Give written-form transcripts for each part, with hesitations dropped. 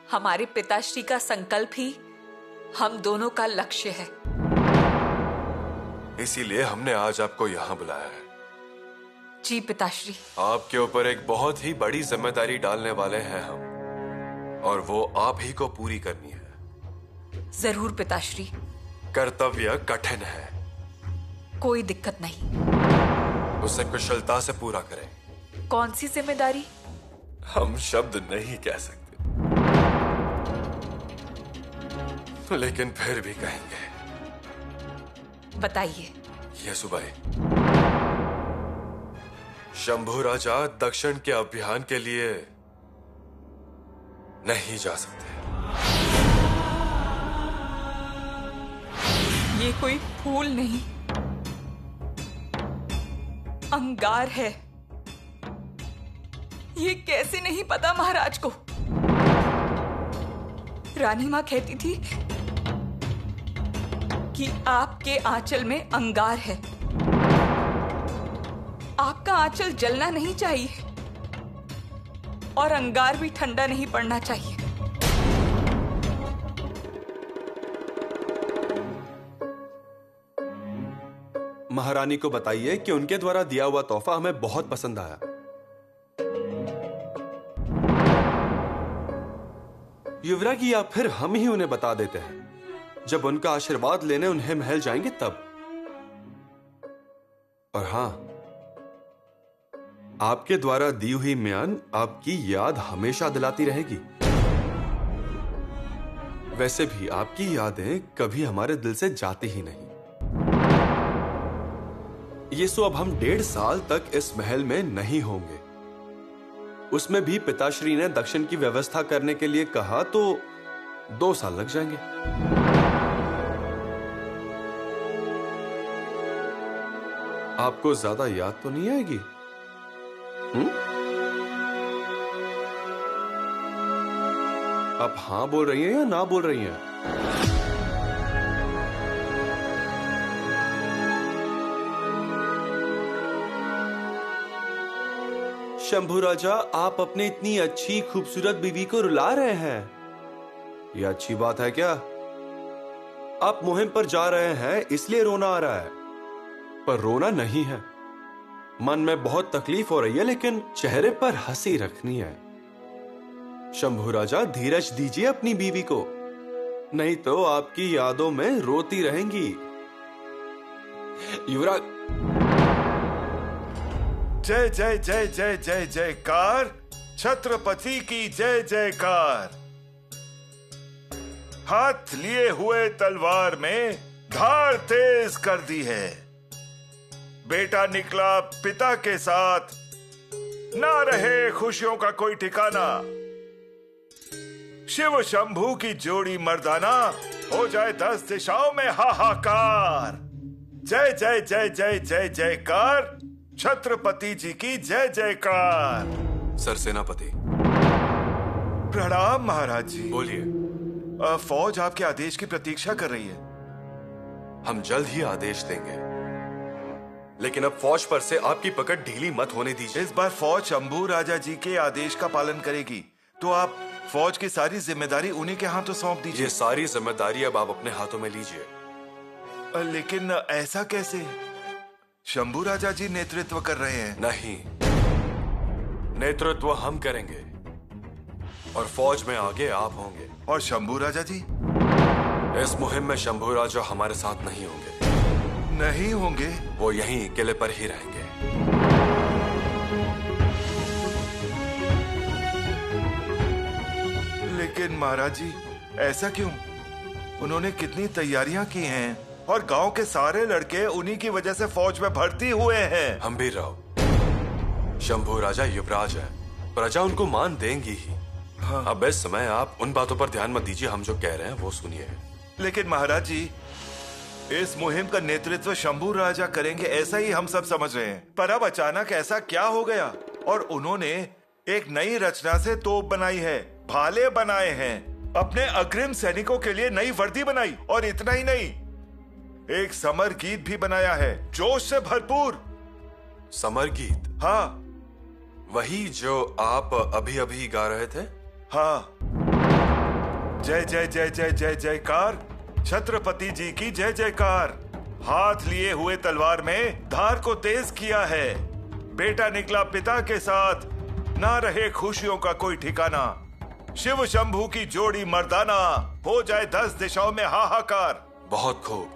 हमारे पिताश्री का संकल्प ही हम दोनों का लक्ष्य है। इसीलिए हमने आज आपको यहाँ बुलाया है। जी पिताश्री। आपके ऊपर एक बहुत ही बड़ी जिम्मेदारी डालने वाले हैं हम, और वो आप ही को पूरी करनी है। जरूर पिताश्री। कर्तव्य कठिन है, कोई दिक्कत नहीं, उसे कुशलता से पूरा करें। कौन सी जिम्मेदारी? हम शब्द नहीं कह सकते, लेकिन फिर भी कहेंगे। बताइए। ये सुबह शंभू राजा दक्षिण के अभियान के लिए नहीं जा सकते। ये कोई फूल नहीं, अंगार है। ये कैसे नहीं पता महाराज को? रानी मां कहती थी कि आपके आंचल में अंगार है। आपका आंचल जलना नहीं चाहिए और अंगार भी ठंडा नहीं पड़ना चाहिए। महारानी को बताइए कि उनके द्वारा दिया हुआ तोहफा हमें बहुत पसंद आया। युवराज, या फिर हम ही उन्हें बता देते हैं, जब उनका आशीर्वाद लेने उन्हें महल जाएंगे तब। और हां, आपके द्वारा दी हुई म्यान आपकी याद हमेशा दिलाती रहेगी। वैसे भी आपकी यादें कभी हमारे दिल से जाती ही नहीं। ये सो अब हम 1.5 साल तक इस महल में नहीं होंगे। उसमें भी पिताश्री ने दक्षिण की व्यवस्था करने के लिए कहा तो 2 साल लग जाएंगे। आपको ज्यादा याद तो नहीं आएगी? आप हां बोल रही हैं या ना बोल रही हैं? शंभू राजा, आप अपनी इतनी अच्छी खूबसूरत बीवी को रुला रहे हैं। यह अच्छी बात है क्या? आप मुहिम पर जा रहे हैं इसलिए रोना आ रहा है, पर रोना नहीं है। मन में बहुत तकलीफ हो रही है, लेकिन चेहरे पर हंसी रखनी है। शंभू राजा, धीरज दीजिए अपनी बीवी को, नहीं तो आपकी यादों में रोती रहेंगी। युवराज। जय जय जय जय जय जयकार, छत्रपति की जय जयकार। हाथ लिए हुए तलवार में धार तेज कर दी है। बेटा निकला पिता के साथ, ना रहे खुशियों का कोई ठिकाना। शिव शंभू की जोड़ी मर्दाना, हो जाए 10 दिशाओं में हाहाकार। जय जय जय जय जय जयकार, छत्रपति जी की जय जयकार। सरसेनापति। प्रणाम महाराज जी। बोलिए। फौज आपके आदेश की प्रतीक्षा कर रही है। हम जल्द ही आदेश देंगे, लेकिन अब फौज पर से आपकी पकड़ ढीली मत होने दीजिए। इस बार फौज शंभू राजा जी के आदेश का पालन करेगी, तो आप फौज की सारी जिम्मेदारी उन्हीं के हाथों सौंप दीजिए। ये सारी जिम्मेदारी अब आप अपने हाथों में लीजिए। लेकिन ऐसा कैसे? शंभू राजा जी नेतृत्व कर रहे हैं। नहीं, नेतृत्व हम करेंगे और फौज में आगे आप होंगे। और शंभू राजा जी? इस मुहिम में शंभू राजा हमारे साथ नहीं होंगे। नहीं होंगे? वो यहीं किले पर ही रहेंगे। लेकिन महाराज जी, ऐसा क्यों? उन्होंने कितनी तैयारियां की हैं और गांव के सारे लड़के उन्हीं की वजह से फौज में भर्ती हुए हैं। हम्बीर राव, शंभू राजा युवराज है, प्रजा उनको मान देंगी ही। हाँ। अब इस समय आप उन बातों पर ध्यान मत दीजिए, हम जो कह रहे हैं वो सुनिए। लेकिन महाराज जी, इस मुहिम का नेतृत्व शंभू राजा करेंगे ऐसा ही हम सब समझ रहे हैं, पर अब अचानक ऐसा क्या हो गया? और उन्होंने एक नई रचना से तोप बनाई है, भाले बनाए हैं, अपने अग्रिम सैनिकों के लिए नई वर्दी बनाई, और इतना ही नहीं, एक समर गीत भी बनाया है, जोश से भरपूर। समर गीत? हाँ, वही जो आप अभी अभी गा रहे थे। हाँ, जय जय जय जय जय जयकार, छत्रपति जी की जय जयकार। हाथ लिए हुए तलवार में धार को तेज किया है। बेटा निकला पिता के साथ, ना रहे खुशियों का कोई ठिकाना। शिव शंभू की जोड़ी मर्दाना, हो जाए 10 दिशाओं में हाहाकार। बहुत खूब,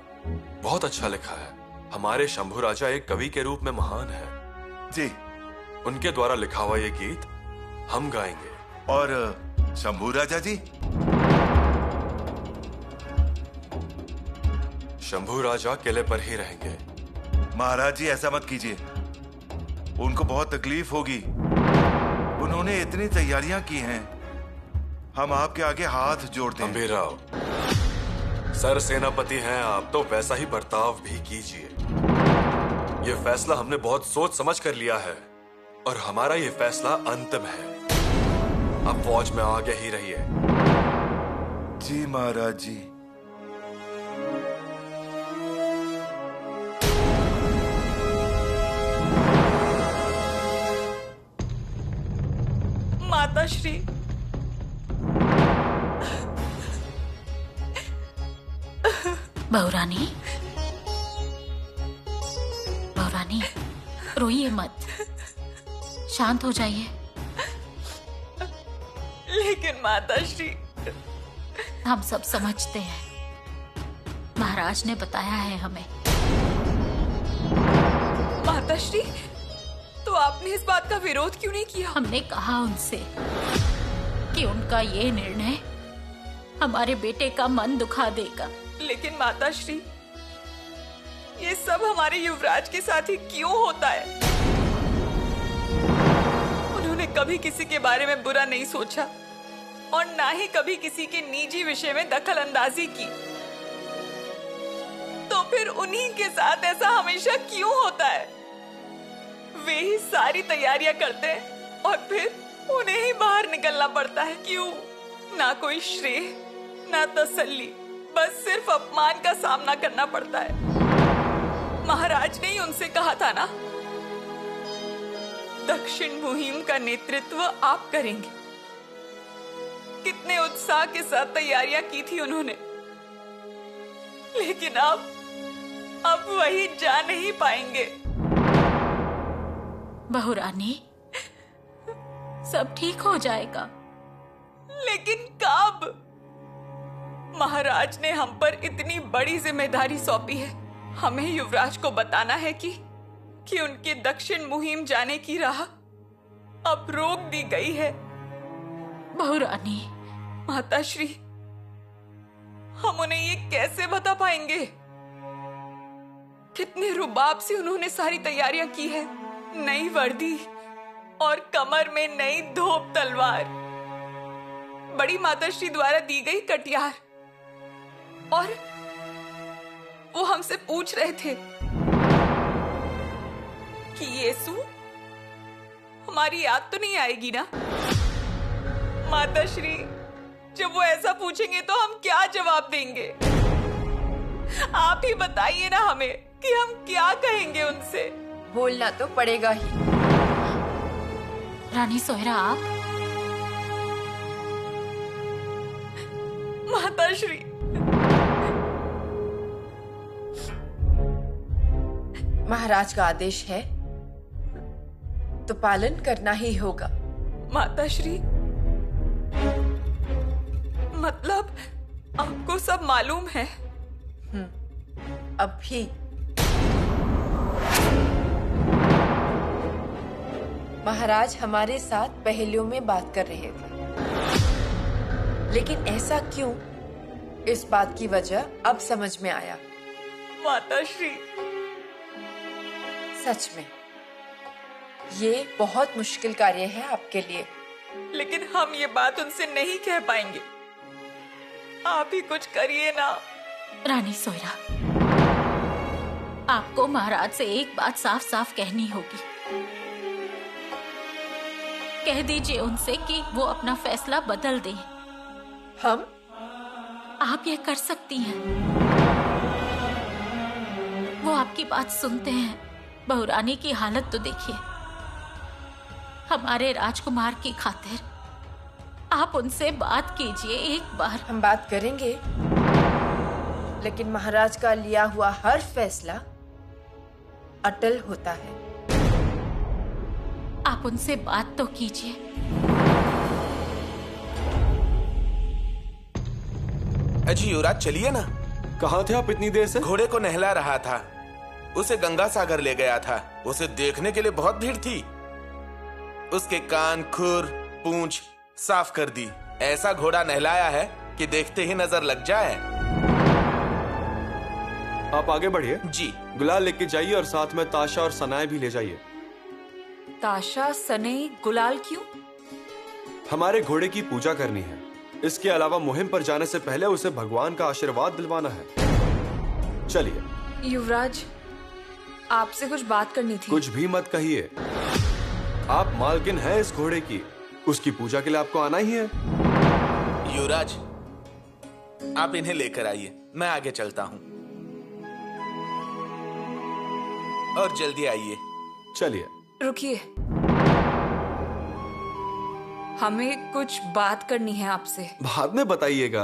बहुत अच्छा लिखा है। हमारे शंभू राजा एक कवि के रूप में महान है जी। उनके द्वारा लिखा हुआ ये गीत हम गाएंगे। और शंभू राजा जी? शंभू राजा किले पर ही रहेंगे। महाराज जी ऐसा मत कीजिए, उनको बहुत तकलीफ होगी। उन्होंने इतनी तैयारियां की हैं, हम आपके आगे हाथ जोड़ते हैं। अंबीराव, सर सेनापति हैं आप, तो वैसा ही बर्ताव भी कीजिए। ये फैसला हमने बहुत सोच समझ कर लिया है और हमारा ये फैसला अंतिम है। अब फौज में आगे ही रहिए। जी महाराज जी। माताश्री, बहुरानी, बहुरानी, रोइए मत, शांत हो जाइए। लेकिन माताश्री, हम सब समझते हैं, महाराज ने बताया है हमें। माताश्री, तो आपने इस बात का विरोध क्यों नहीं किया? हमने कहा उनसे कि उनका ये निर्णय हमारे बेटे का मन दुखा देगा। लेकिन माताश्री, ये सब हमारे युवराज के साथ ही क्यों होता है? उन्होंने कभी किसी के बारे में बुरा नहीं सोचा और ना ही कभी किसी के निजी विषय में दखल अंदाजी की। तो फिर उन्हीं के साथ ऐसा हमेशा क्यों होता है? वे ही सारी तैयारियां करते हैं और फिर उन्हें ही बाहर निकलना पड़ता है। क्यों? ना कोई श्रेय, ना तसल्ली, बस सिर्फ अपमान का सामना करना पड़ता है। महाराज ने ही उनसे कहा था ना, दक्षिण मुहिम का नेतृत्व आप करेंगे। कितने उत्साह के साथ तैयारियां की थी उन्होंने, लेकिन अब वही जा नहीं पाएंगे। बहुरानी, सब ठीक हो जाएगा। लेकिन कब? महाराज ने हम पर इतनी बड़ी जिम्मेदारी सौंपी है। हमें युवराज को बताना है कि उनके दक्षिण मुहिम जाने की राह अब रोक दी गई है। बहुरानी, माताश्री, हम उन्हें ये कैसे बता पाएंगे? कितने रुबाब से उन्होंने सारी तैयारियां की है। नई वर्दी और कमर में नई धोप तलवार, बड़ी माताश्री द्वारा दी गई कटियार, और वो हमसे पूछ रहे थे कि येसु हमारी याद तो नहीं आएगी ना? माताश्री, जब वो ऐसा पूछेंगे तो हम क्या जवाब देंगे? आप ही बताइए ना हमें कि हम क्या कहेंगे उनसे। बोलना तो पड़ेगा ही। रानी सोयरा, आप? माताश्री, महाराज का आदेश है तो पालन करना ही होगा। माताश्री, मतलब आपको सब मालूम है? अब भी महाराज हमारे साथ पहेलियों में बात कर रहे थे, लेकिन ऐसा क्यों, इस बात की वजह अब समझ में आया। माताश्री, सच में ये बहुत मुश्किल कार्य है आपके लिए। लेकिन हम ये बात उनसे नहीं कह पाएंगे। आप ही कुछ करिए ना। रानी सोयरा, आपको महाराज से एक बात साफ साफ कहनी होगी। कह दीजिए उनसे कि वो अपना फैसला बदल दें। हम? आप ये कर सकती हैं। वो आपकी बात सुनते हैं। बहुरानी की हालत तो देखिए। हमारे राजकुमार की खातिर आप उनसे बात कीजिए एक बार। हम बात करेंगे, लेकिन महाराज का लिया हुआ हर फैसला अटल होता है। आप उनसे बात तो कीजिए। अजी युवराज, चलिए ना। कहाँ थे आप इतनी देर से? घोड़े को नहला रहा था, उसे गंगा सागर ले गया था। उसे देखने के लिए बहुत भीड़ थी। उसके कान, खुर, पूंछ साफ कर दी। ऐसा घोड़ा नहलाया है कि देखते ही नजर लग जाए। आप आगे बढ़िए जी। गुलाल लेके जाइए और साथ में ताशा और सनाए भी ले जाइए। ताशा, सने, गुलाल क्यों? हमारे घोड़े की पूजा करनी है। इसके अलावा मुहिम पर जाने से पहले उसे भगवान का आशीर्वाद दिलवाना है। चलिए। युवराज, आपसे कुछ बात करनी थी। कुछ भी मत कहिए। आप मालकिन हैं इस घोड़े की, उसकी पूजा के लिए आपको आना ही है। युवराज, आप इन्हें लेकर आइए, मैं आगे चलता हूँ। और जल्दी आइए। चलिए। रुकिए, हमें कुछ बात करनी है आपसे। बाद में बताइएगा।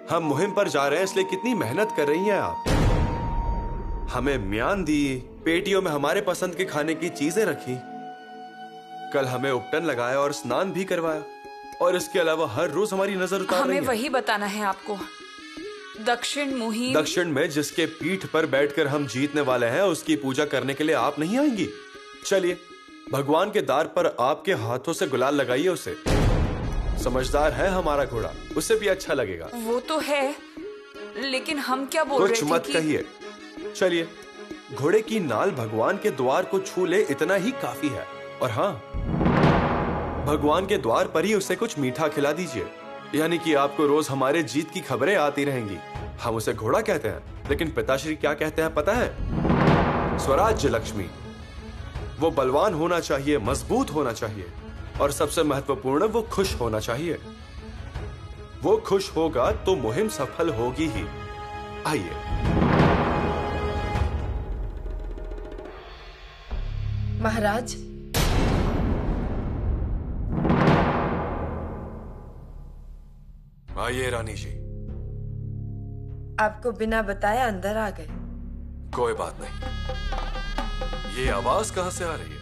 हम मुहिम पर जा रहे हैं, इसलिए कितनी मेहनत कर रही हैं आप। हमें म्यान दी, पेटियों में हमारे पसंद के खाने की चीजें रखी, कल हमें उपटन लगाया और स्नान भी करवाया, और इसके अलावा हर रोज हमारी नजर उतार रही हमें है। वही बताना है आपको। दक्षिण मुहिम, दक्षिण में जिसके पीठ पर बैठकर हम जीतने वाले हैं, उसकी पूजा करने के लिए आप नहीं आएंगी? चलिए, भगवान के द्वार पर आपके हाथों से गुलाल लगाइए उसे। समझदार है हमारा घोड़ा, उसे भी अच्छा लगेगा। वो तो है, लेकिन हम क्या बोल रहे कुछ थे मत कि... कहिए। चलिए, घोड़े की नाल भगवान के द्वार को छू ले, इतना ही काफी है। और हाँ, भगवान के द्वार पर ही उसे कुछ मीठा खिला दीजिए, यानी कि आपको रोज हमारे जीत की खबरें आती रहेंगी। हम उसे घोड़ा कहते हैं, लेकिन पिताश्री क्या कहते हैं पता है? स्वराज्य लक्ष्मी। वो बलवान होना चाहिए, मजबूत होना चाहिए, और सबसे महत्वपूर्ण, वो खुश होना चाहिए। वो खुश होगा तो मुहिम सफल होगी ही। आइए। महाराज, आइए रानी जी। आपको बिना बताए अंदर आ गए। कोई बात नहीं। ये आवाज कहां से आ रही है?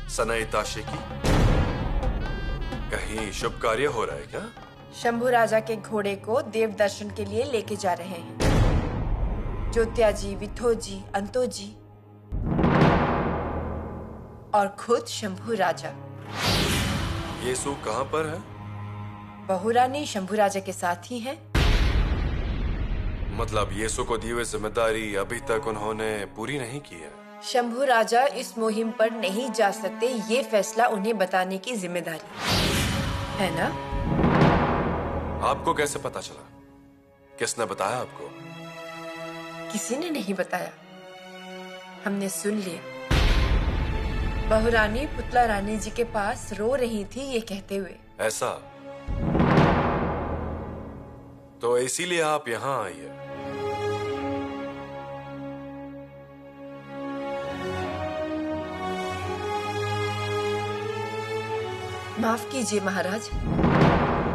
सनाई ताशे की? कहीं शुभ कार्य हो रहा है क्या? शंभू राजा के घोड़े को देव दर्शन के लिए लेके जा रहे हैं। ज्योत्या जी, विथो जी, अंतो जी और खुद शंभू राजा। येसु कहां पर है? बहुरानी शंभू राजा के साथ ही है। मतलब येसु को दी हुई जिम्मेदारी अभी तक उन्होंने पूरी नहीं की है। शंभू राजा इस मुहिम पर नहीं जा सकते, ये फैसला उन्हें बताने की जिम्मेदारी है ना? आपको कैसे पता चला? किसने बताया आपको? किसी ने नहीं बताया, हमने सुन लिया। बहुरानी पुतला रानी जी के पास रो रही थी ये कहते हुए। ऐसा? तो इसीलिए आप यहां आई है। माफ कीजिए महाराज,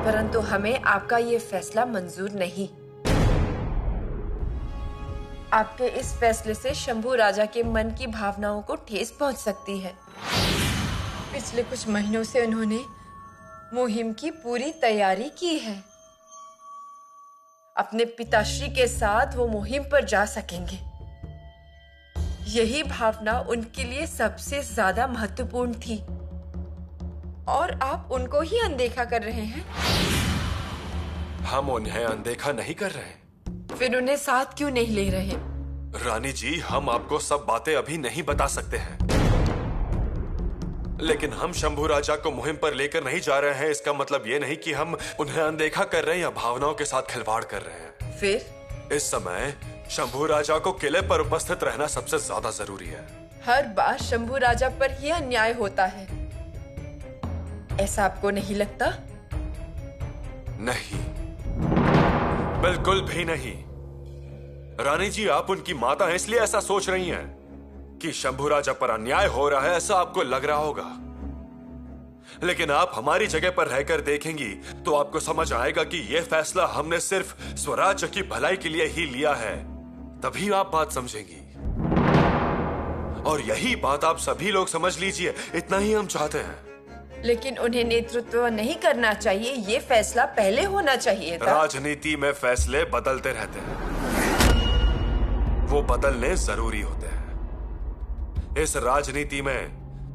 परंतु हमें आपका ये फैसला मंजूर नहीं। आपके इस फैसले से शंभू राजा के मन की भावनाओं को ठेस पहुंच सकती है। पिछले कुछ महीनों से उन्होंने मुहिम की पूरी तैयारी की है। अपने पिताश्री के साथ वो मुहिम पर जा सकेंगे। यही भावना उनके लिए सबसे ज्यादा महत्वपूर्ण थी, और आप उनको ही अनदेखा कर रहे हैं। हम उन्हें अनदेखा नहीं कर रहे। फिर उन्हें साथ क्यों नहीं ले रहे? रानी जी, हम आपको सब बातें अभी नहीं बता सकते हैं, लेकिन हम शंभू राजा को मुहिम पर लेकर नहीं जा रहे हैं। इसका मतलब ये नहीं कि हम उन्हें अनदेखा कर रहे हैं या भावनाओं के साथ खिलवाड़ कर रहे हैं। फिर इस समय शंभू राजा को किले पर उपस्थित रहना सबसे ज्यादा जरूरी है। हर बार शंभू राजा पर ही अन्याय होता है, ऐसा आपको नहीं लगता? नहीं, बिल्कुल भी नहीं। रानी जी, आप उनकी माता हैं, इसलिए ऐसा सोच रही हैं कि शंभू राजा पर अन्याय हो रहा है, ऐसा आपको लग रहा होगा। लेकिन आप हमारी जगह पर रहकर देखेंगी तो आपको समझ आएगा कि यह फैसला हमने सिर्फ स्वराज्य की भलाई के लिए ही लिया है। तभी आप बात समझेंगी। और यही बात आप सभी लोग समझ लीजिए, इतना ही हम चाहते हैं। लेकिन उन्हें नेतृत्व नहीं करना चाहिए, ये फैसला पहले होना चाहिए था। राजनीति में फैसले बदलते रहते हैं, वो बदलने जरूरी होते हैं। इस राजनीति में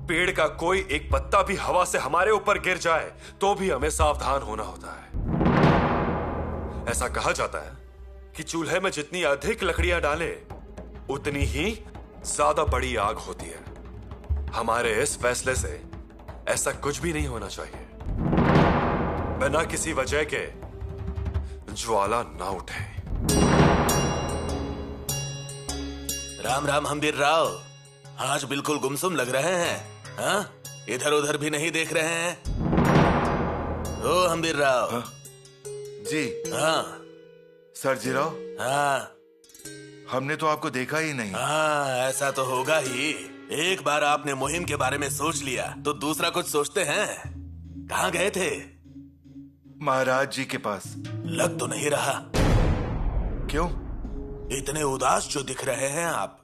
पेड़ का कोई एक पत्ता भी हवा से हमारे ऊपर गिर जाए तो भी हमें सावधान होना होता है। ऐसा कहा जाता है कि चूल्हे में जितनी अधिक लकड़ियां डाले उतनी ही ज्यादा बड़ी आग होती है। हमारे इस फैसले से ऐसा कुछ भी नहीं होना चाहिए। बिना किसी वजह के ज्वाला ना उठे। राम राम हम्बीर राव, आज बिल्कुल गुमसुम लग रहे हैं। हाँ, इधर उधर भी नहीं देख रहे हैं। ओ हम्बीर राव। हाँ? जी हाँ सर्जीराव, हाँ हमने तो आपको देखा ही नहीं। हाँ, ऐसा तो होगा ही। एक बार आपने मुहिम के बारे में सोच लिया तो दूसरा कुछ सोचते हैं। कहाँ गए थे? महाराज जी के पास। लग तो नहीं रहा। क्यों? इतने उदास जो दिख रहे हैं आप।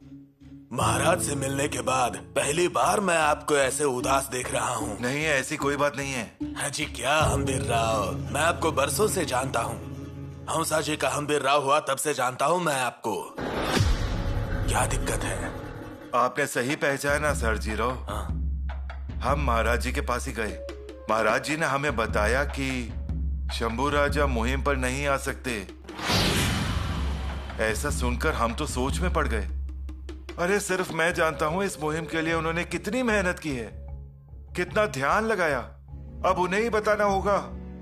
महाराज से मिलने के बाद पहली बार मैं आपको ऐसे उदास देख रहा हूँ। नहीं, ऐसी कोई बात नहीं है। हाँ जी, क्या हम्बीर राव, मैं आपको बरसों से जानता हूँ। हंसा जी का हम्बीर राव हुआ तब से जानता हूँ मैं आपको। क्या दिक्कत है? आपने सही पहचाना सर्जीराव। हाँ। हम महाराज जी के पास ही गए। महाराज जी ने हमें बताया कि शंभू राजा मुहिम पर नहीं आ सकते। ऐसा सुनकर हम तो सोच में पड़ गए। अरे सिर्फ मैं जानता हूँ इस मुहिम के लिए उन्होंने कितनी मेहनत की है, कितना ध्यान लगाया। अब उन्हें ही बताना होगा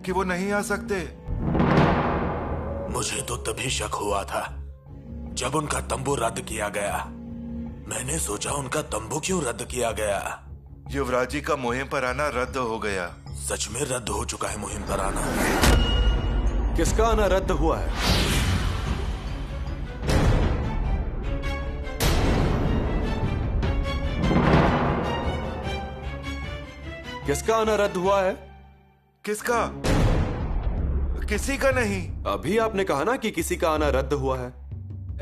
कि वो नहीं आ सकते। मुझे तो तभी शक हुआ था जब उनका तंबू रद्द किया गया। मैंने सोचा उनका तंबू क्यों रद्द किया गया। युवराज जी का मुहिम पर आना रद्द हो गया। सच में रद्द हो चुका है मुहिम पर आना। किसका आना रद्द हुआ है? किसका आना रद्द हुआ है? किसका? किसी का नहीं। अभी आपने कहा ना कि किसी का आना रद्द हुआ है।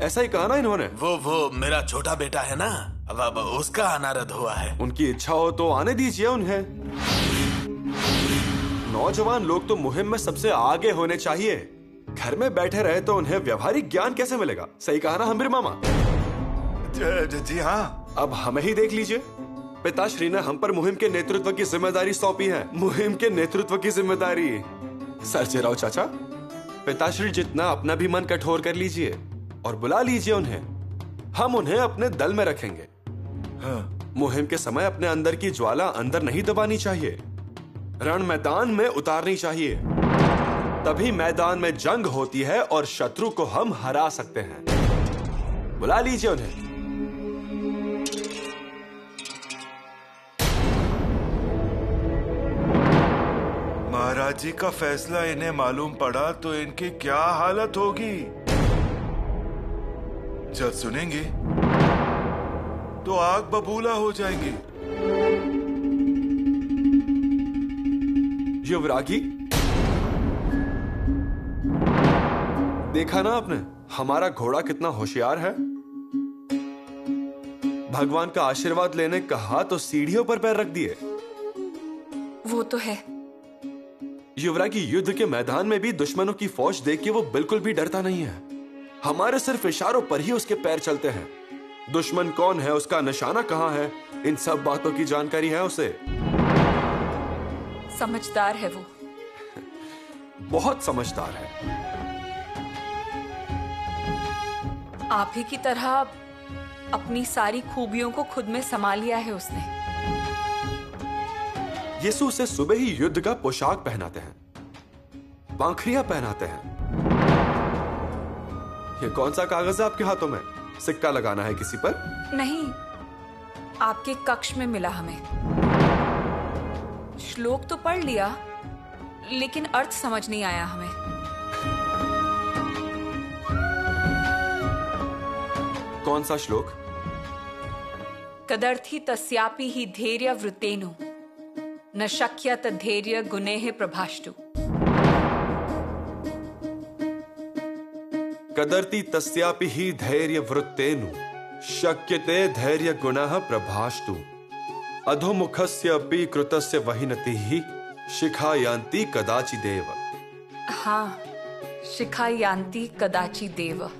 ऐसा ही कहा ना इन्होंने। वो मेरा छोटा बेटा है ना, अब उसका आना रद्द हुआ है। उनकी इच्छा हो तो आने दीजिए उन्हें। नौजवान लोग तो मुहिम में सबसे आगे होने चाहिए। घर में बैठे रहे तो उन्हें व्यवहारिक ज्ञान कैसे मिलेगा? सही कहा ना हम्बीर मामा? जी हाँ। अब हमें ही देख लीजिए। पिताश्री ने हम पर मुहिम के नेतृत्व की जिम्मेदारी सौंपी है। मुहिम के नेतृत्व की जिम्मेदारी। सर्जीराव चाचा, पिताश्री जितना अपना भी मन कठोर कर लीजिए और बुला लीजिए उन्हें। हम उन्हें अपने दल में रखेंगे। हाँ। मुहिम के समय अपने अंदर की ज्वाला अंदर नहीं दबानी चाहिए, रण मैदान में उतारनी चाहिए। तभी मैदान में जंग होती है और शत्रु को हम हरा सकते हैं। बुला लीजिए उन्हें। महाराज जी का फैसला इन्हें मालूम पड़ा तो इनकी क्या हालत होगी। जब सुनेंगे तो आग बबूला हो जाएंगे। युवरागी, देखा ना आपने हमारा घोड़ा कितना होशियार है। भगवान का आशीर्वाद लेने कहा तो सीढ़ियों पर पैर रख दिए। वो तो है। युवरागी, युद्ध के मैदान में भी दुश्मनों की फौज देख के वो बिल्कुल भी डरता नहीं है। हमारे सिर्फ इशारों पर ही उसके पैर चलते हैं। दुश्मन कौन है, उसका निशाना कहां है, इन सब बातों की जानकारी है उसे। समझदार है वो। बहुत समझदार है। आप ही की तरह अपनी सारी खूबियों को खुद में समा लिया है उसने। यीशु उसे सुबह ही युद्ध का पोशाक पहनाते हैं, पाखरियां पहनाते हैं। ये कौन सा कागज है आपके हाथों में? सिक्का लगाना है किसी पर? नहीं, आपके कक्ष में मिला हमें। श्लोक तो पढ़ लिया लेकिन अर्थ समझ नहीं आया हमें। कौन सा श्लोक? कदर्थी तस्यापि ही धैर्य वृत्तेनु न शक्यत धैर्य गुणेः प्रभाष्टु। कदर्ति तस्यापि हि धैर्य वृत्तेनु शक्यते धैर्य गुणः प्रभाष्टु। अधोमुखस्य अपि कृतस्य वहिनतिः शिखायान्ति कदाचिदेव। हाँ, शिखायान्ति कदाचिदेव।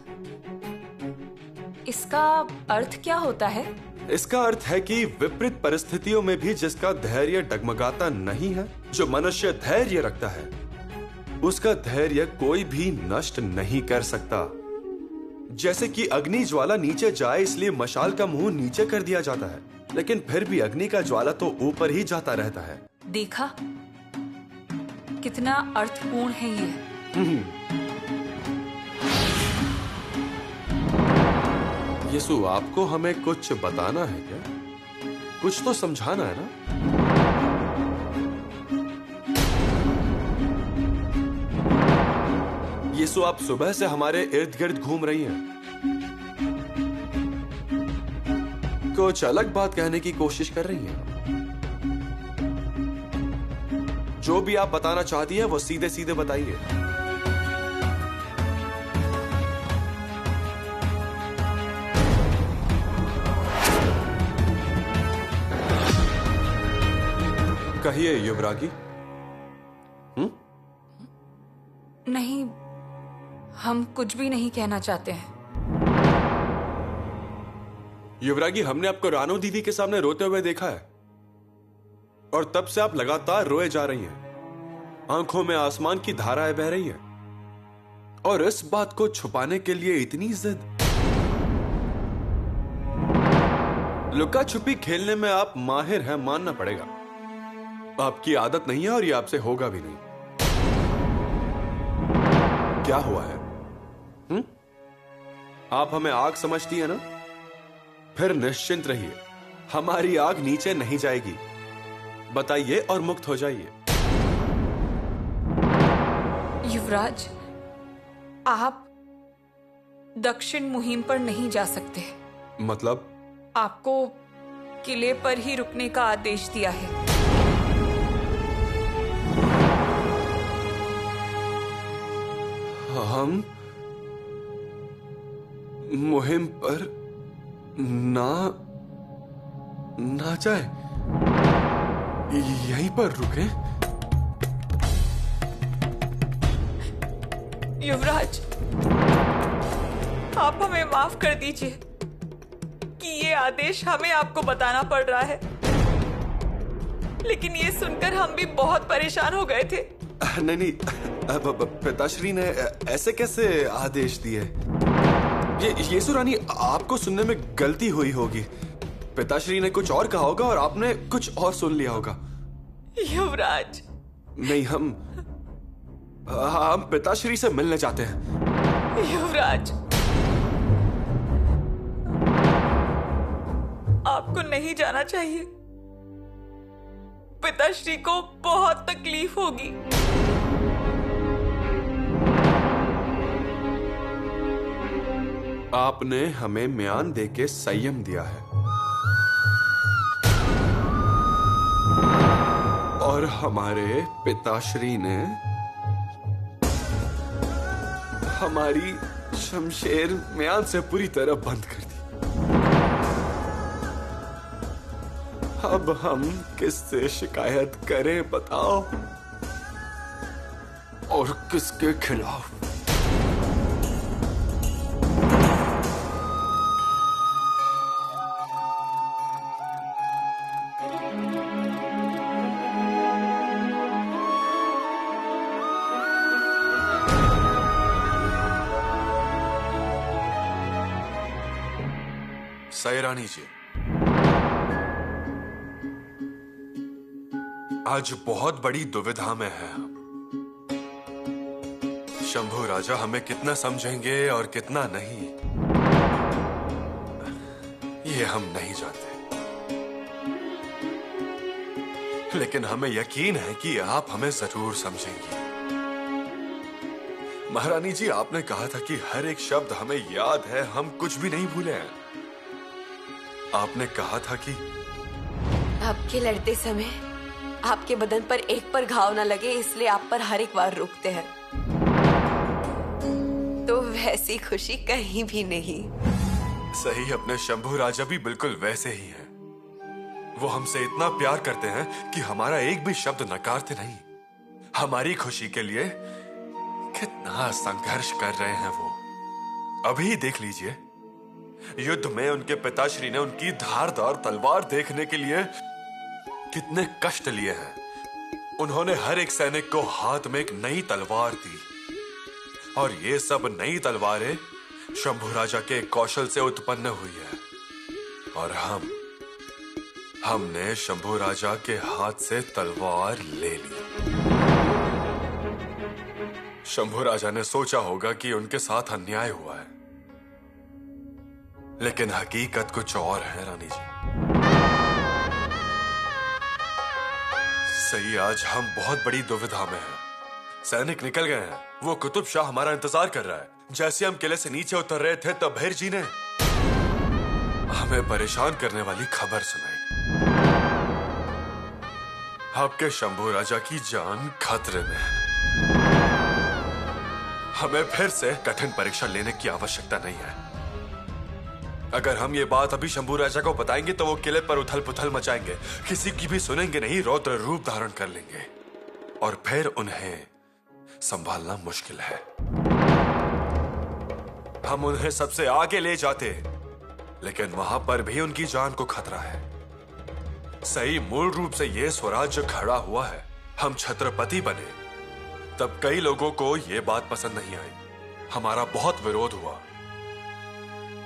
इसका अर्थ क्या होता है? इसका अर्थ है कि विपरीत परिस्थितियों में भी जिसका धैर्य डगमगाता नहीं है, जो मनुष्य धैर्य रखता है, उसका धैर्य कोई भी नष्ट नहीं कर सकता। जैसे कि अग्नि ज्वाला नीचे जाए इसलिए मशाल का मुंह नीचे कर दिया जाता है, लेकिन फिर भी अग्नि का ज्वाला तो ऊपर ही जाता रहता है। देखा कितना अर्थपूर्ण है ये। यीशु, आपको हमें कुछ बताना है क्या? कुछ तो समझाना है ना? यीशु, आप सुबह से हमारे इर्द गिर्द घूम रही हैं। कुछ अलग बात कहने की कोशिश कर रही हैं। जो भी आप बताना चाहती हैं वो सीधे सीधे बताइए। कहिए युवरागी। नहीं, हम कुछ भी नहीं कहना चाहते हैं। युवरागी, हमने आपको रानो दीदी के सामने रोते हुए देखा है और तब से आप लगातार रोए जा रही हैं। आंखों में आसमान की धाराएं बह रही हैं और इस बात को छुपाने के लिए इतनी जिद। लुका छुपी खेलने में आप माहिर हैं, मानना पड़ेगा। आपकी आदत नहीं है और ये आपसे होगा भी नहीं। क्या हुआ है? आप हमें आग समझती है ना? फिर निश्चिंत रहिए, हमारी आग नीचे नहीं जाएगी। बताइए और मुक्त हो जाइए। युवराज, आप दक्षिण मुहिम पर नहीं जा सकते। मतलब? आपको किले पर ही रुकने का आदेश दिया है। हम मुहिम पर ना जाए, यहीं पर रुके। युवराज, आप हमें माफ कर दीजिए कि ये आदेश हमें आपको बताना पड़ रहा है, लेकिन ये सुनकर हम भी बहुत परेशान हो गए थे। नहीं, पिताश्री ने ऐसे कैसे आदेश दिए? यीशु रानी, आपको सुनने में गलती हुई होगी। पिताश्री ने कुछ और कहा होगा और आपने कुछ और सुन लिया होगा। युवराज, नहीं, हम पिताश्री से मिलने चाहते हैं। युवराज, आपको नहीं जाना चाहिए। पिताश्री को बहुत तकलीफ होगी। आपने हमें म्यान देके संयम दिया है और हमारे पिताश्री ने हमारी शमशेर म्यान से पूरी तरह बंद कर दी। अब हम किससे शिकायत करें बताओ, और किसके खिलाफ? सैरानी जी, आज बहुत बड़ी दुविधा में है हम। शंभू राजा हमें कितना समझेंगे और कितना नहीं, ये हम नहीं जानते, लेकिन हमें यकीन है कि आप हमें जरूर समझेंगी। महारानी जी, आपने कहा था कि हर एक शब्द हमें याद है, हम कुछ भी नहीं भूले हैं। आपने कहा था कि आपके लड़ते समय आपके बदन पर एक पर घाव ना लगे इसलिए आप पर हर एक बार रोकते हैं। तो वैसी खुशी कहीं भी नहीं। सही, अपने शंभू राजा भी बिल्कुल वैसे ही हैं। वो हमसे इतना प्यार करते हैं कि हमारा एक भी शब्द नकारते नहीं। हमारी खुशी के लिए कितना संघर्ष कर रहे हैं वो। अभी देख लीजिए, युद्ध में उनके पिताश्री ने उनकी धारदार तलवार देखने के लिए कितने कष्ट लिए हैं। उन्होंने हर एक सैनिक को हाथ में एक नई तलवार दी, और ये सब नई तलवारें शंभू राजा के कौशल से उत्पन्न हुई है। और हमने शंभू राजा के हाथ से तलवार ले ली। शंभू राजा ने सोचा होगा कि उनके साथ अन्याय हुआ है, लेकिन हकीकत कुछ और है रानी जी। सही, आज हम बहुत बड़ी दुविधा में हैं। सैनिक निकल गए हैं, वो कुतुब शाह हमारा इंतजार कर रहा है। जैसे हम किले से नीचे उतर रहे थे तब भैर जी ने हमें परेशान करने वाली खबर सुनाई। आपके शंभू राजा की जान खतरे में है। हमें फिर से कठिन परीक्षा लेने की आवश्यकता नहीं है। अगर हम ये बात अभी शंभू राजा को बताएंगे तो वो किले पर उथल पुथल मचाएंगे, किसी की भी सुनेंगे नहीं, रौद्र रूप धारण कर लेंगे, और फिर उन्हें संभालना मुश्किल है। हम उन्हें सबसे आगे ले जाते, लेकिन वहां पर भी उनकी जान को खतरा है। सही, मूल रूप से यह स्वराज्य खड़ा हुआ है, हम छत्रपति बने, तब कई लोगों को यह बात पसंद नहीं आई। हमारा बहुत विरोध हुआ,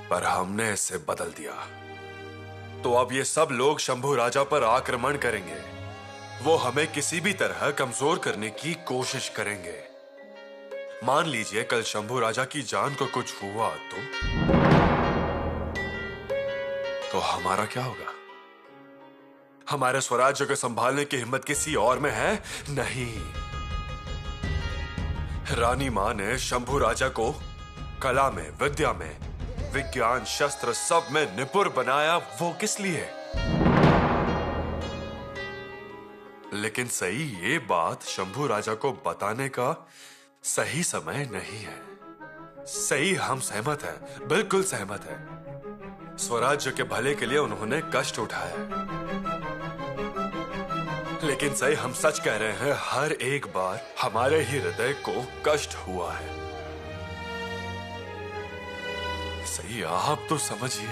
पर हमने इसे बदल दिया। तो अब ये सब लोग शंभू राजा पर आक्रमण करेंगे। वो हमें किसी भी तरह कमजोर करने की कोशिश करेंगे। मान लीजिए कल शंभू राजा की जान को कुछ हुआ तो हमारा क्या होगा? हमारे स्वराज्य को संभालने की हिम्मत किसी और में है? नहीं। रानी मां ने शंभू राजा को कला में, विद्या में, विज्ञान, शस्त्र सब में निपुण बनाया। वो किस लिए? लेकिन सही, ये बात शंभू राजा को बताने का सही समय नहीं है। सही, हम सहमत हैं, बिल्कुल सहमत हैं। स्वराज्य के भले के लिए उन्होंने कष्ट उठाया, लेकिन सही, हम सच कह रहे हैं, हर एक बार हमारे ही हृदय को कष्ट हुआ है। सही, आप तो समझिए।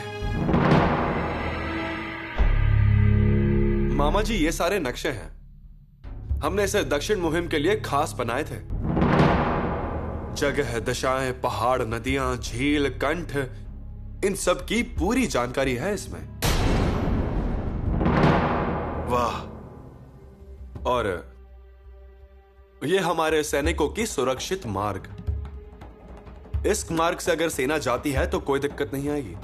मामा जी, ये सारे नक्शे हैं। हमने इसे दक्षिण मुहिम के लिए खास बनाए थे। जगह, दिशाएं, पहाड़, नदियां, झील, कंठ, इन सब की पूरी जानकारी है इसमें। वाह। और ये हमारे सैनिकों की सुरक्षित मार्ग। इस मार्ग से अगर सेना जाती है तो कोई दिक्कत नहीं आएगी।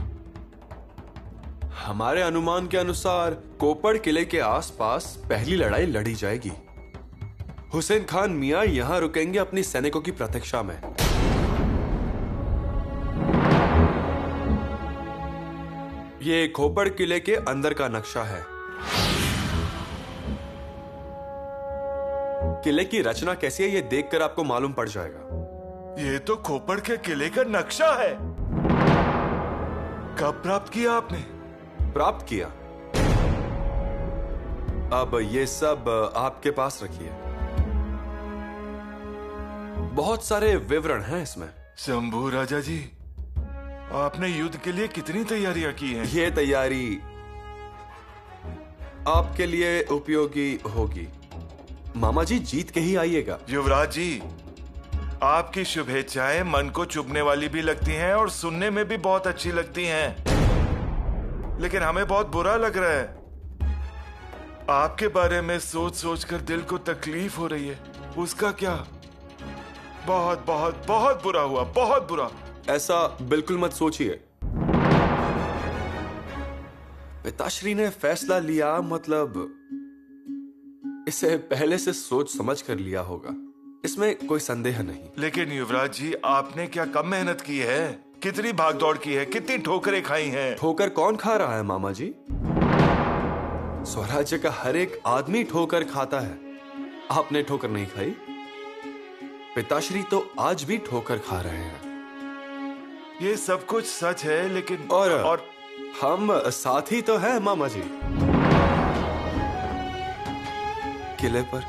हमारे अनुमान के अनुसार कोपड़ किले के आसपास पहली लड़ाई लड़ी जाएगी। हुसैन खान मियां यहां रुकेंगे अपनी सैनिकों की प्रतीक्षा में। ये खोपड़ किले के अंदर का नक्शा है। किले की रचना कैसी है ये देखकर आपको मालूम पड़ जाएगा। ये तो खोपड़ के किले का नक्शा है। कब प्राप्त किया आपने? प्राप्त किया। अब ये सब आपके पास रखिए। बहुत सारे विवरण हैं इसमें। शंभू राजा जी, आपने युद्ध के लिए कितनी तैयारियां की हैं? ये तैयारी आपके लिए उपयोगी होगी। मामा जी, जीत के ही आइएगा। युवराज जी, आपकी शुभेच्छाएं मन को चुभने वाली भी लगती हैं और सुनने में भी बहुत अच्छी लगती हैं, लेकिन हमें बहुत बुरा लग रहा है। आपके बारे में सोच सोच कर दिल को तकलीफ हो रही है। उसका क्या? बहुत बहुत बहुत बुरा हुआ, बहुत बुरा। ऐसा बिल्कुल मत सोचिए। पिताश्री ने फैसला लिया, मतलब इसे पहले से सोच समझ कर लिया होगा, इसमें कोई संदेह नहीं। लेकिन युवराज जी, आपने क्या कम मेहनत की है? कितनी भागदौड़ की है, कितनी ठोकरें खाई हैं। ठोकर कौन खा रहा है मामा जी? स्वराज्य का हर एक आदमी ठोकर खाता है। आपने ठोकर नहीं खाई? पिताश्री तो आज भी ठोकर खा रहे हैं। ये सब कुछ सच है, लेकिन और हम साथी तो हैं मामा जी। किले पर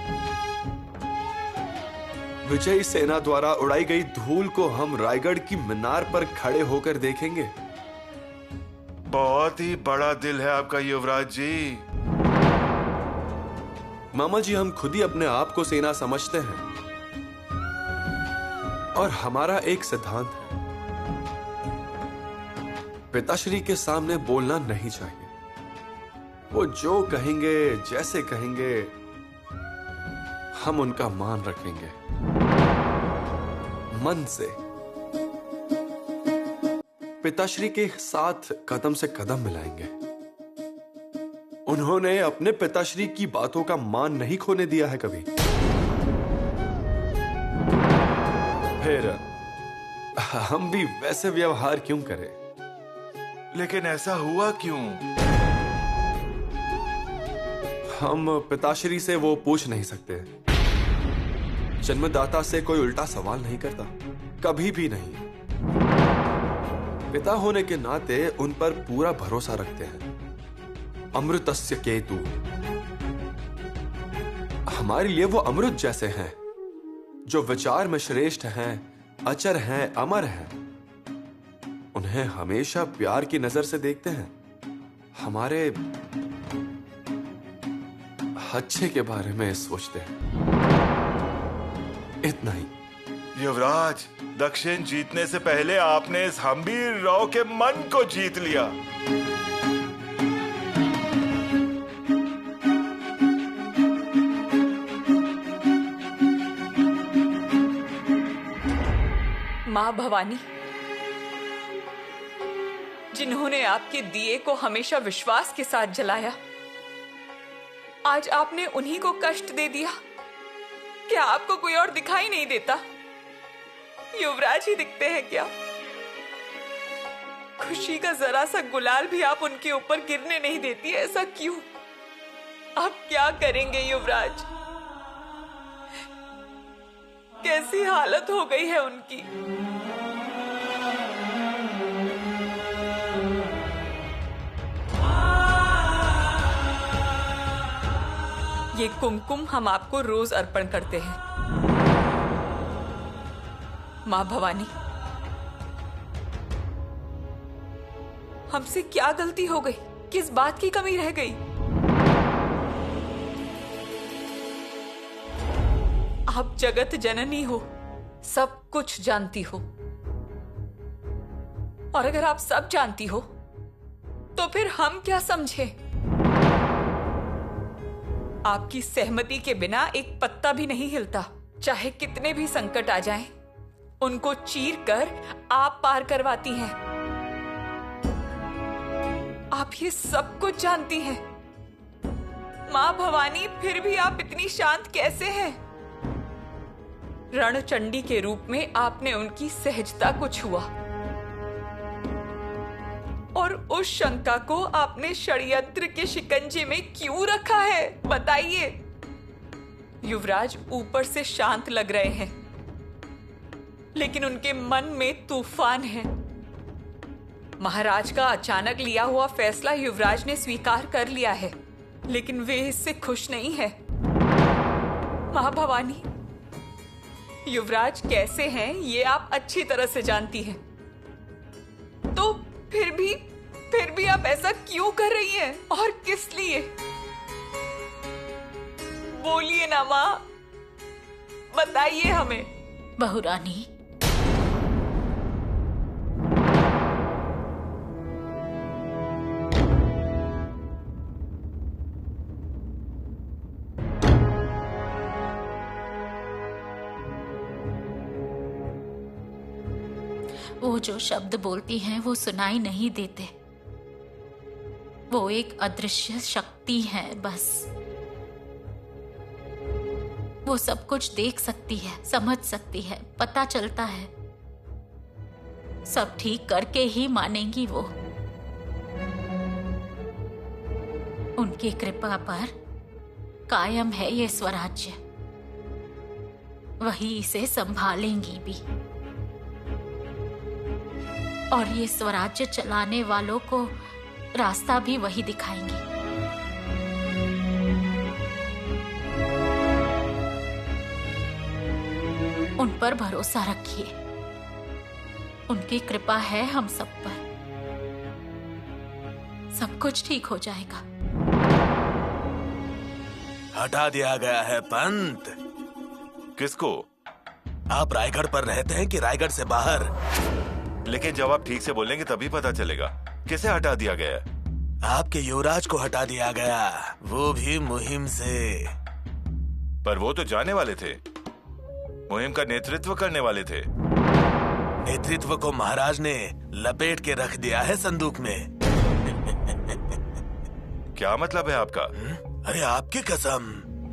विजयी सेना द्वारा उड़ाई गई धूल को हम रायगढ़ की मीनार पर खड़े होकर देखेंगे। बहुत ही बड़ा दिल है आपका युवराज जी। मामा जी, हम खुद ही अपने आप को सेना समझते हैं और हमारा एक सिद्धांत है, पिताश्री के सामने बोलना नहीं चाहिए। वो जो कहेंगे, जैसे कहेंगे, हम उनका मान रखेंगे मन से। पिताश्री के साथ कदम से कदम मिलाएंगे। उन्होंने अपने पिताश्री की बातों का मान नहीं खोने दिया है कभी। फिर हम भी वैसे व्यवहार क्यों करें? लेकिन ऐसा हुआ क्यों? हम पिताश्री से वो पूछ नहीं सकते। जन्मदाता से कोई उल्टा सवाल नहीं करता, कभी भी नहीं। पिता होने के नाते उन पर पूरा भरोसा रखते हैं। अमृतस्य केतु, हमारे लिए वो अमृत जैसे हैं, जो विचार में श्रेष्ठ हैं, अचर हैं, अमर हैं। उन्हें हमेशा प्यार की नजर से देखते हैं, हमारे अच्छे के बारे में सोचते हैं। इतना ही। युवराज, दक्षिण जीतने से पहले आपने इस हम्बीर राव के मन को जीत लिया। माँ भवानी, जिन्होंने आपके दिए को हमेशा विश्वास के साथ जलाया, आज आपने उन्हीं को कष्ट दे दिया। क्या आपको कोई और दिखाई नहीं देता? युवराज ही दिखते हैं क्या? खुशी का जरा सा गुलाल भी आप उनके ऊपर गिरने नहीं देती, ऐसा क्यों? आप क्या करेंगे युवराज? कैसी हालत हो गई है उनकी। ये कुमकुम हम आपको रोज अर्पण करते हैं। माँ भवानी, हमसे क्या गलती हो गई? किस बात की कमी रह गई? आप जगत जननी हो, सब कुछ जानती हो, और अगर आप सब जानती हो तो फिर हम क्या समझे? आपकी सहमति के बिना एक पत्ता भी नहीं हिलता। चाहे कितने भी संकट आ जाएं, उनको चीर कर आप पार करवाती हैं। आप ये सब कुछ जानती हैं। माँ भवानी, फिर भी आप इतनी शांत कैसे हैं? रणचंडी के रूप में आपने उनकी सहजता को छुआ, और उस शंका को आपने षड्यंत्र के शिकंजे में क्यों रखा है? बताइए। युवराज ऊपर से शांत लग रहे हैं, लेकिन उनके मन में तूफान है। महाराज का अचानक लिया हुआ फैसला युवराज ने स्वीकार कर लिया है, लेकिन वे इससे खुश नहीं है। माँ भवानी, युवराज कैसे हैं ये आप अच्छी तरह से जानती हैं। तो फिर भी आप ऐसा क्यों कर रही हैं? और किस लिए? बोलिए ना माँ, बताइए हमें। बहुरानी, वो जो शब्द बोलती हैं वो सुनाई नहीं देते। वो एक अदृश्य शक्ति है बस। वो सब कुछ देख सकती है, समझ सकती है, पता चलता है। सब ठीक करके ही मानेंगी वो। उनकी कृपा पर कायम है ये स्वराज्य। वही इसे संभालेंगी भी, और ये स्वराज्य चलाने वालों को रास्ता भी वही दिखाएंगी। उन पर भरोसा रखिए, उनकी कृपा है हम सब पर। सब कुछ ठीक हो जाएगा। हटा दिया गया है पंत। किसको? आप रायगढ़ पर रहते हैं कि रायगढ़ से बाहर? लेकिन जब आप ठीक से बोलेंगे तभी पता चलेगा किसे हटा दिया गया है। आपके युवराज को हटा दिया गया, वो भी मुहिम से। पर वो तो जाने वाले थे, मुहिम का नेतृत्व करने वाले थे। नेतृत्व को महाराज ने लपेट के रख दिया है संदूक में। क्या मतलब है आपका? अरे आपकी कसम।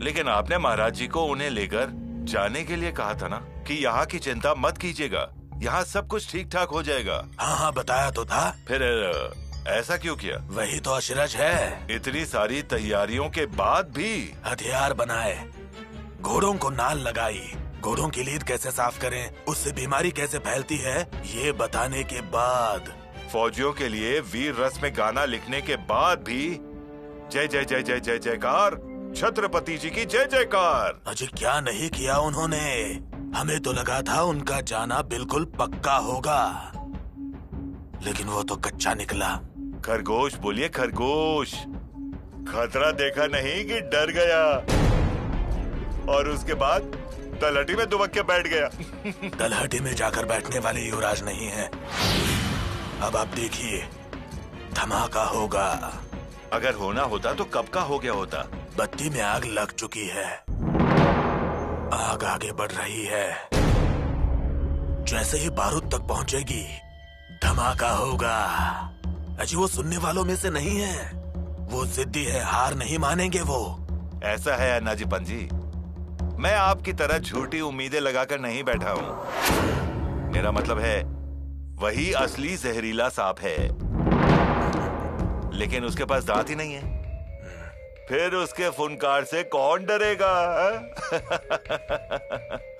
लेकिन आपने महाराज जी को उन्हें लेकर जाने के लिए कहा था ना कि यहाँ की चिंता मत कीजिएगा, यहाँ सब कुछ ठीक ठाक हो जाएगा। हाँ हाँ बताया तो था। फिर ऐसा क्यों किया? वही तो अशरज है। इतनी सारी तैयारियों के बाद भी हथियार बनाए, घोड़ों को नाल लगाई, घोड़ों की लीद कैसे साफ करें, उससे बीमारी कैसे फैलती है, ये बताने के बाद, फौजियों के लिए वीर रस में गाना लिखने के बाद भी जय जय जय जय जय जयकार, छत्रपति जी की जय जयकार। अजय क्या नहीं किया उन्होंने। हमें तो लगा था उनका जाना बिल्कुल पक्का होगा, लेकिन वो तो कच्चा निकला। खरगोश बोलिए खरगोश। खतरा देखा नहीं कि डर गया, और उसके बाद तलहटी में दुबक के बैठ गया। तलहटी में जाकर बैठने वाले युवराज नहीं है। अब आप देखिए, धमाका होगा। अगर होना होता तो कब का हो गया होता। बत्ती में आग लग चुकी है, आग आगे बढ़ रही है। जैसे ही बारूद तक पहुंचेगी, धमाका होगा। अजी वो सुनने वालों में से नहीं है, वो जिद्दी है, हार नहीं मानेंगे वो। ऐसा है अन्नाजी पंजी, मैं आपकी तरह झूठी उम्मीदें लगाकर नहीं बैठा हूँ। मेरा मतलब है वही असली जहरीला सांप है, लेकिन उसके पास दांत ही नहीं है। फिर उसके फुनकार से कौन डरेगा?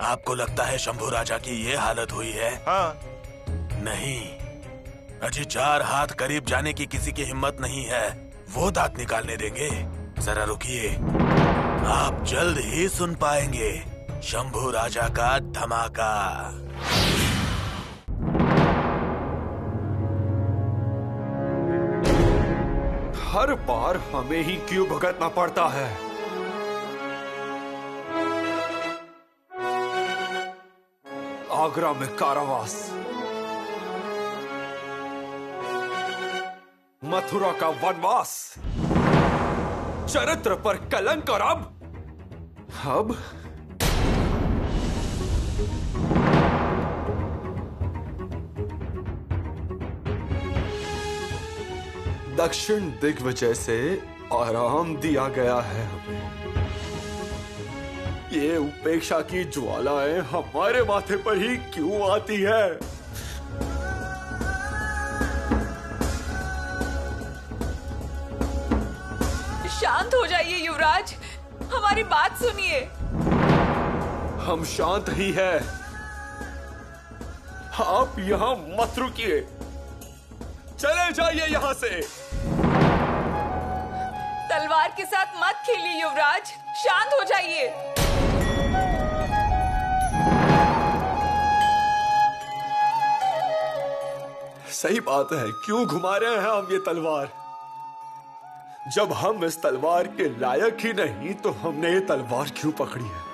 आपको लगता है शंभू राजा की ये हालत हुई है? हाँ। नहीं, अजी 4 हाथ करीब जाने की किसी की हिम्मत नहीं है। वो दांत निकालने देंगे? जरा रुकिए, आप जल्द ही सुन पाएंगे शंभू राजा का धमाका। हर बार हमें ही क्यों भुगतना पड़ता है? आगरा में कारावास, मथुरा का वनवास, चरित्र पर कलंक, और अब दक्षिण दिग्विजय से आराम दिया गया है हमें। ये उपेक्षा की ज्वालाएं हमारे माथे पर ही क्यों आती है? शांत हो जाइए युवराज, हमारी बात सुनिए। हम शांत ही है, आप यहां मत रुकिए, चले जाइए यहां से। तलवार के साथ मत खेलिए युवराज, शांत हो जाइए। सही बात है, क्यों घुमा रहे हैं हम ये तलवार? जब हम इस तलवार के लायक ही नहीं तो हमने ये तलवार क्यों पकड़ी है?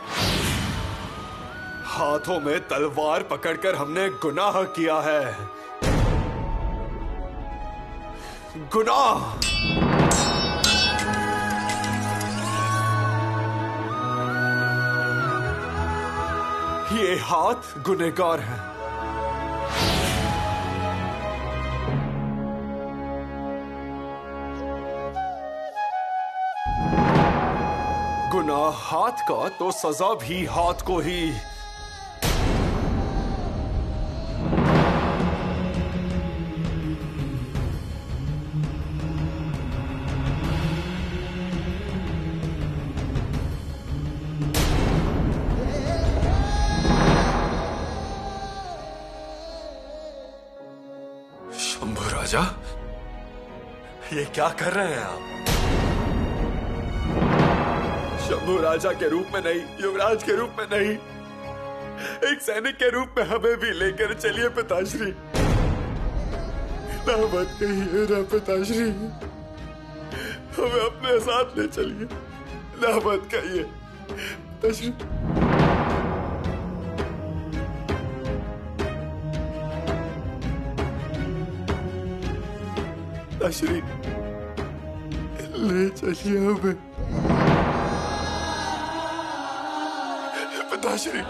हाथों में तलवार पकड़कर हमने गुनाह किया है, गुनाह। ये हाथ गुनहगार हैं। गुनाह हाथ का तो सजा भी हाथ को ही। शंभू राजा, ये क्या कर रहे हैं आप? शंभू राजा के रूप में नहीं, युवराज के रूप में नहीं, एक सैनिक के रूप में हमें भी लेकर चलिए पिताश्री। ना मत कहिए ना पिताश्री, हमें अपने साथ ले चलिए। ना मत कहिए पिताश्री। पिताश्री ले चलिए हमें पिताश्री।